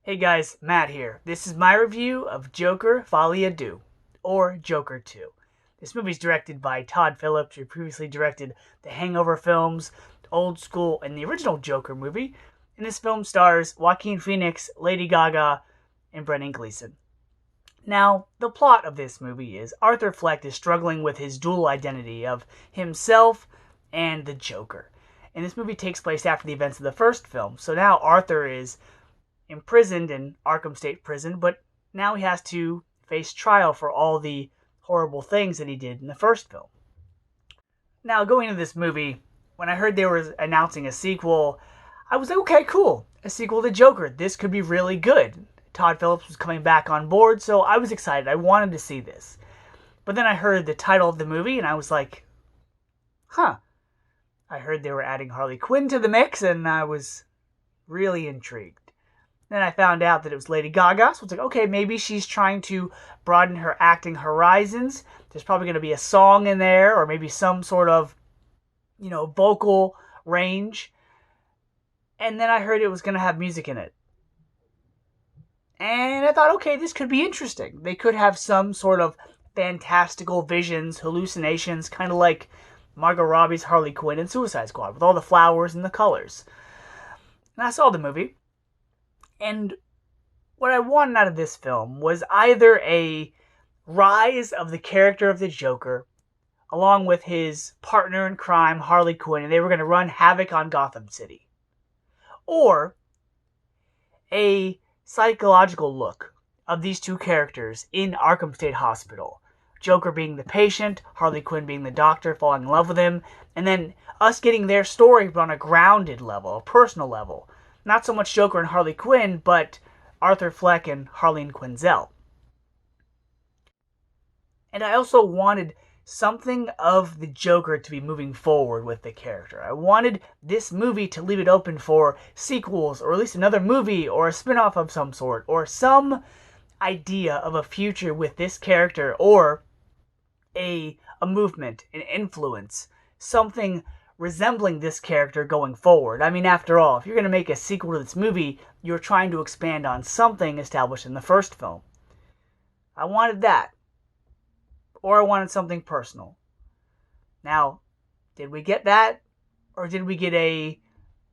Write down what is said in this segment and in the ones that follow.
Hey guys, Matt here. This is my review of Joker Folie à Deux, or Joker 2. This movie is directed by Todd Phillips, who previously directed the Hangover films, Old School, and the original Joker movie. And this film stars Joaquin Phoenix, Lady Gaga, and Brendan Gleeson. Now, the plot of this movie is Arthur Fleck is struggling with his dual identity of himself and the Joker. And this movie takes place after the events of the first film, so now Arthur is imprisoned in Arkham State Prison, but now he has to face trial for all the horrible things that he did in the first film. Now, going into this movie, when I heard they were announcing a sequel, I was like, okay, cool. A sequel to Joker. This could be really good. Todd Phillips was coming back on board, so I was excited. I wanted to see this. But then I heard the title of the movie, and I was like, huh. I heard they were adding Harley Quinn to the mix, and I was really intrigued. Then I found out that it was Lady Gaga, so it's like, okay, maybe she's trying to broaden her acting horizons. There's probably going to be a song in there, or maybe some sort of, vocal range. And then I heard it was going to have music in it. And I thought, okay, this could be interesting. They could have some sort of fantastical visions, hallucinations, kind of like Margot Robbie's Harley Quinn in Suicide Squad, with all the flowers and the colors. And I saw the movie. And what I wanted out of this film was either a rise of the character of the Joker, along with his partner in crime, Harley Quinn, and they were going to run havoc on Gotham City. Or a psychological look of these two characters in Arkham State Hospital. Joker being the patient, Harley Quinn being the doctor, falling in love with him, and then us getting their story but on a grounded level, a personal level. Not so much Joker and Harley Quinn, but Arthur Fleck and Harleen Quinzel. And I also wanted something of the Joker to be moving forward with the character. I wanted this movie to leave it open for sequels, or at least another movie, or a spin-off of some sort, or some idea of a future with this character, or a movement, an influence, something resembling this character going forward. I mean, after all, if you're going to make a sequel to this movie, you're trying to expand on something established in the first film. I wanted that. Or I wanted something personal. Now, did we get that? Or did we get a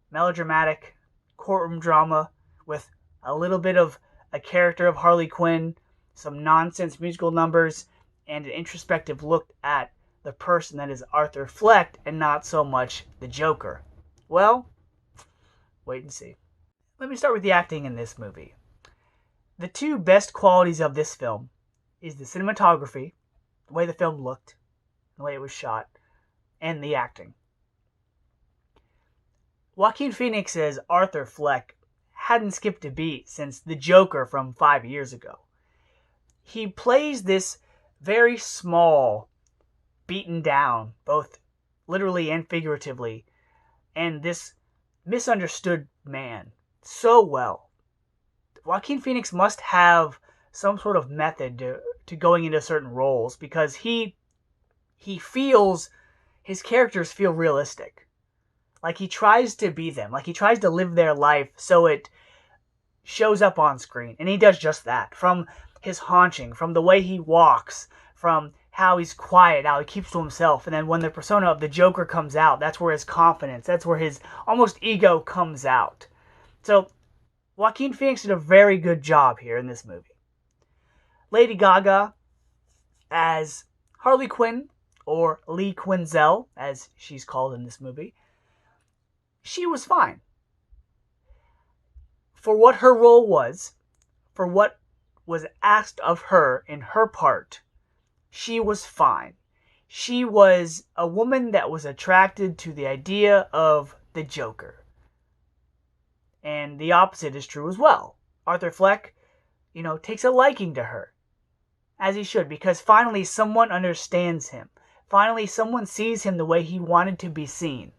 melodramatic courtroom drama with a little bit of a character of Harley Quinn, some nonsense musical numbers, and an introspective look at the person that is Arthur Fleck and not so much the Joker? Well, wait and see. Let me start with the acting in this movie. The two best qualities of this film is the cinematography, the way the film looked, the way it was shot, and the acting. Joaquin Phoenix as Arthur Fleck hadn't skipped a beat since the Joker from 5 years ago. He plays this very small, beaten down, both literally and figuratively, and this misunderstood man so well. Joaquin Phoenix must have some sort of method to going into certain roles, because he feels, his characters feel realistic. Like he tries to be them, like he tries to live their life so it shows up on screen, and he does just that. From his haunching, from the way he walks, from how he's quiet, how he keeps to himself, and then when the persona of the Joker comes out, that's where his confidence, that's where his almost ego comes out. So, Joaquin Phoenix did a very good job here in this movie. Lady Gaga as Harley Quinn, or Lee Quinzel, as she's called in this movie, she was fine. For what her role was, for what was asked of her in her part, she was fine. She was a woman that was attracted to the idea of the Joker. And the opposite is true as well. Arthur Fleck, takes a liking to her. As he should, because finally someone understands him. Finally someone sees him the way he wanted to be seen.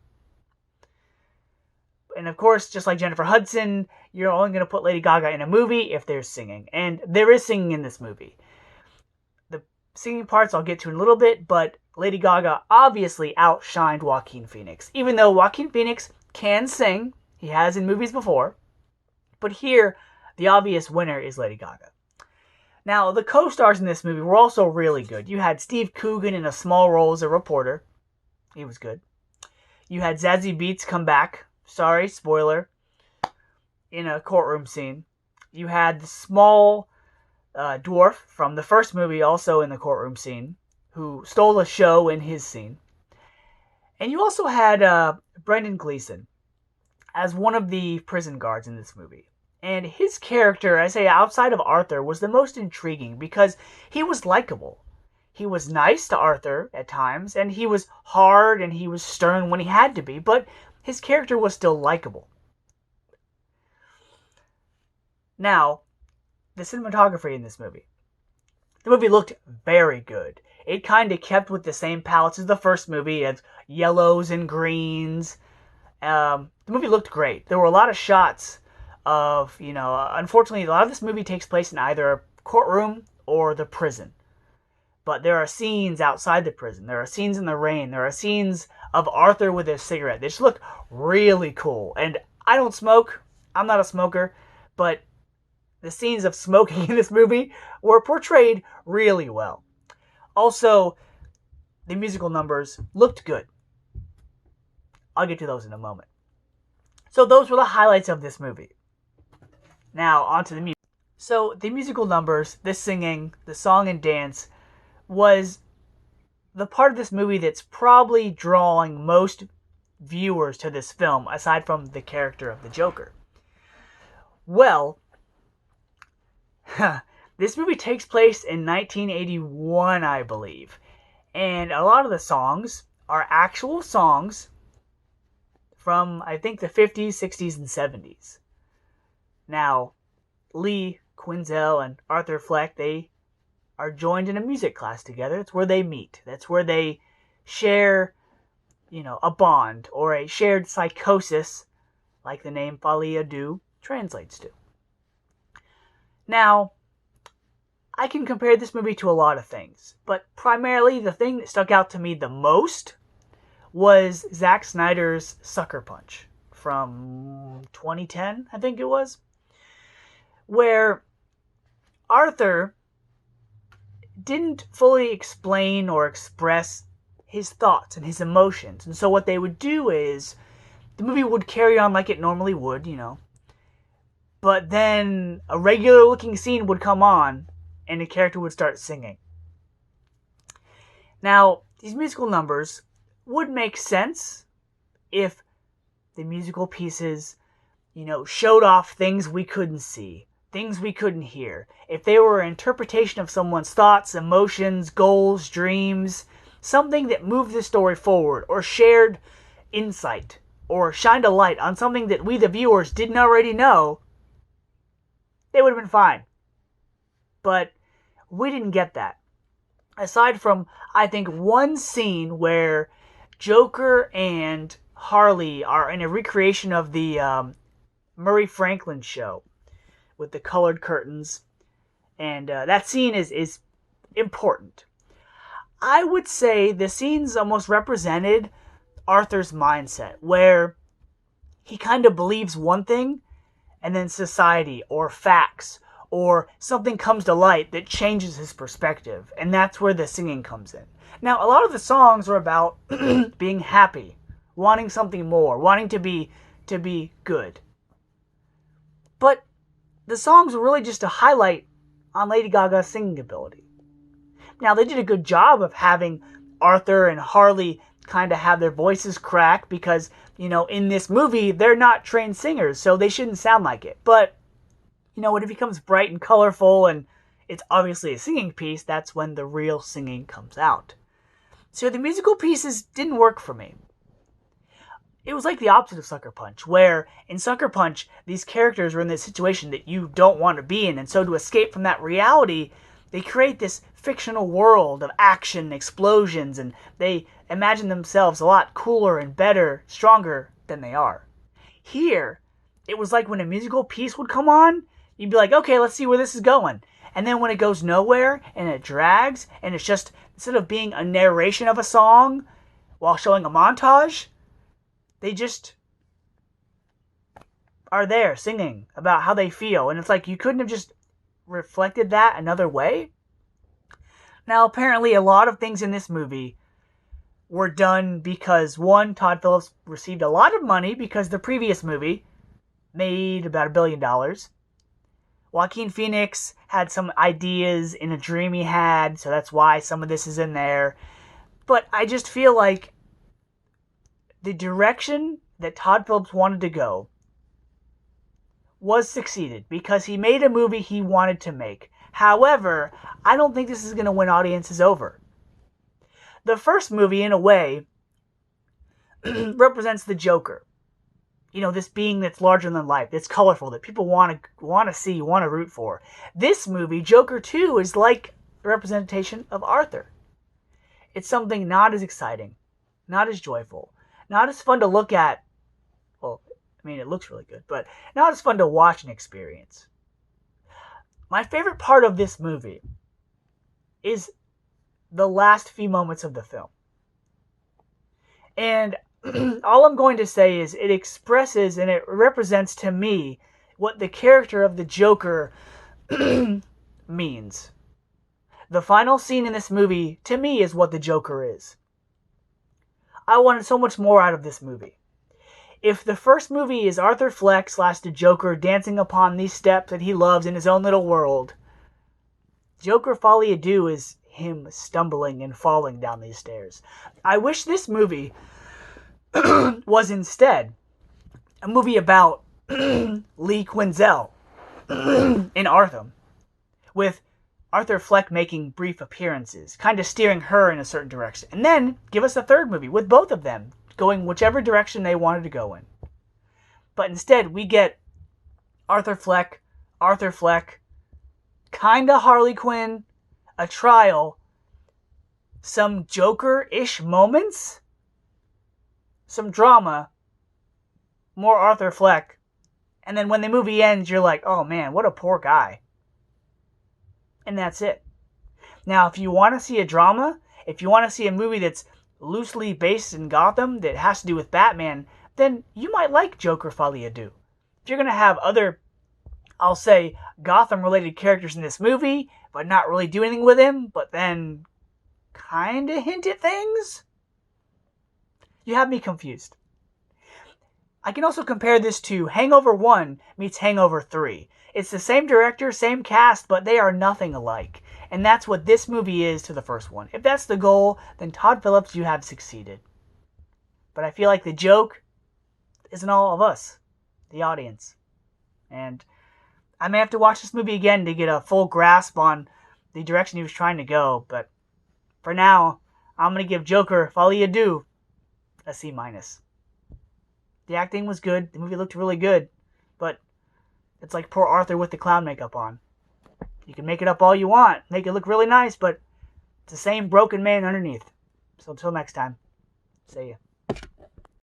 And of course, just like Jennifer Hudson, you're only going to put Lady Gaga in a movie if there's singing. And there is singing in this movie. The singing parts I'll get to in a little bit, but Lady Gaga obviously outshined Joaquin Phoenix. Even though Joaquin Phoenix can sing, he has in movies before, but here the obvious winner is Lady Gaga. Now, the co-stars in this movie were also really good. You had Steve Coogan in a small role as a reporter. He was good. You had Zazie Beetz come back. Sorry, spoiler. In a courtroom scene. You had the small dwarf from the first movie also in the courtroom scene, who stole a show in his scene. And you also had Brendan Gleeson as one of the prison guards in this movie. And his character, I say outside of Arthur, was the most intriguing because he was likable. He was nice to Arthur at times, and he was hard and he was stern when he had to be, but his character was still likable. Now, the cinematography in this movie. The movie looked very good. It kind of kept with the same palettes as the first movie, as yellows and greens. The movie looked great. There were a lot of shots of, unfortunately, a lot of this movie takes place in either a courtroom or the prison. But there are scenes outside the prison. There are scenes in the rain. There are scenes of Arthur with his cigarette. They just look really cool. And I don't smoke. I'm not a smoker. But the scenes of smoking in this movie were portrayed really well. Also, the musical numbers looked good. I'll get to those in a moment. So those were the highlights of this movie. Now, on to the music. So, the musical numbers, the singing, the song and dance, was the part of this movie that's probably drawing most viewers to this film, aside from the character of the Joker. Well, this movie takes place in 1981, I believe. And a lot of the songs are actual songs from, I think, the 50s, 60s, and 70s. Now, Lee Quinzel and Arthur Fleck, they are joined in a music class together. It's where they meet. That's where they share, a bond or a shared psychosis, like the name FOLIE translates to. Now, I can compare this movie to a lot of things, but primarily the thing that stuck out to me the most was Zack Snyder's Sucker Punch from 2010, I think it was, where Arthur didn't fully explain or express his thoughts and his emotions. And so what they would do is, the movie would carry on like it normally would, but then a regular looking scene would come on and the character would start singing. Now, these musical numbers would make sense if the musical pieces, showed off things we couldn't see, things we couldn't hear. If they were an interpretation of someone's thoughts, emotions, goals, dreams, something that moved the story forward, or shared insight, or shined a light on something that we, the viewers, didn't already know, they would have been fine. But we didn't get that. Aside from, I think, one scene where Joker and Harley are in a recreation of the Murray Franklin show with the colored curtains. And that scene is important. I would say the scenes almost represented Arthur's mindset, where he kind of believes one thing, and then society or facts or something comes to light that changes his perspective. And that's where the singing comes in. Now, a lot of the songs are about being happy, wanting something more, wanting to be good. But the songs were really just a highlight on Lady Gaga's singing ability. Now, they did a good job of having Arthur and Harley kind of have their voices crack because, in this movie, they're not trained singers, so they shouldn't sound like it. But, when it becomes bright and colorful and it's obviously a singing piece, that's when the real singing comes out. So the musical pieces didn't work for me. It was like the opposite of Sucker Punch, where in Sucker Punch, these characters are in this situation that you don't want to be in, and so to escape from that reality, they create this fictional world of action and explosions, and they imagine themselves a lot cooler and better, stronger than they are. Here, it was like when a musical piece would come on, you'd be like, okay, let's see where this is going. And then when it goes nowhere, and it drags, and it's just, instead of being a narration of a song while showing a montage, they just are there singing about how they feel. And it's like, you couldn't have just reflected that another way? Now, apparently, a lot of things in this movie were done because, one, Todd Phillips received a lot of money because the previous movie made about $1 billion. Joaquin Phoenix had some ideas in a dream he had, so that's why some of this is in there. But I just feel like the direction that Todd Phillips wanted to go was succeeded because he made a movie he wanted to make. However, I don't think this is going to win audiences over. The first movie, in a way, represents the Joker. You know, this being that's larger than life, that's colorful, that people want to see, want to root for. This movie, Joker 2, is like a representation of Arthur. It's something not as exciting, not as joyful, not as fun to look at. Well, I mean, it looks really good, but not as fun to watch and experience. My favorite part of this movie is the last few moments of the film. And all I'm going to say is it expresses and it represents to me what the character of the Joker means. The final scene in this movie, to me, is what the Joker is. I wanted so much more out of this movie. If the first movie is Arthur Fleck / the Joker dancing upon these steps that he loves in his own little world, Joker FOLIE is him stumbling and falling down these stairs. I wish this movie was instead a movie about Lee Quinzel in Arkham, with Arthur Fleck making brief appearances, kind of steering her in a certain direction. And then give us a third movie with both of them going whichever direction they wanted to go in. But instead, we get Arthur Fleck, kinda Harley Quinn, a trial, some Joker-ish moments, some drama, more Arthur Fleck, and then when the movie ends, you're like, oh man, what a poor guy. And that's it. Now, if you want to see a drama, if you want to see a movie that's loosely based in Gotham that has to do with Batman, then you might like Joker FOLIE. If you're going to have other, I'll say, Gotham-related characters in this movie, but not really do anything with him, but then kind of hint at things, you have me confused. I can also compare this to Hangover 1 meets Hangover 3. It's the same director, same cast, but they are nothing alike. And that's what this movie is to the first one. If that's the goal, then Todd Phillips, you have succeeded. But I feel like the joke isn't all of us, the audience. And I may have to watch this movie again to get a full grasp on the direction he was trying to go. But for now, I'm going to give Joker FOLIE a C-. The acting was good. The movie looked really good. But it's like poor Arthur with the clown makeup on. You can make it up all you want, make it look really nice, but it's the same broken man underneath. So until next time, see ya.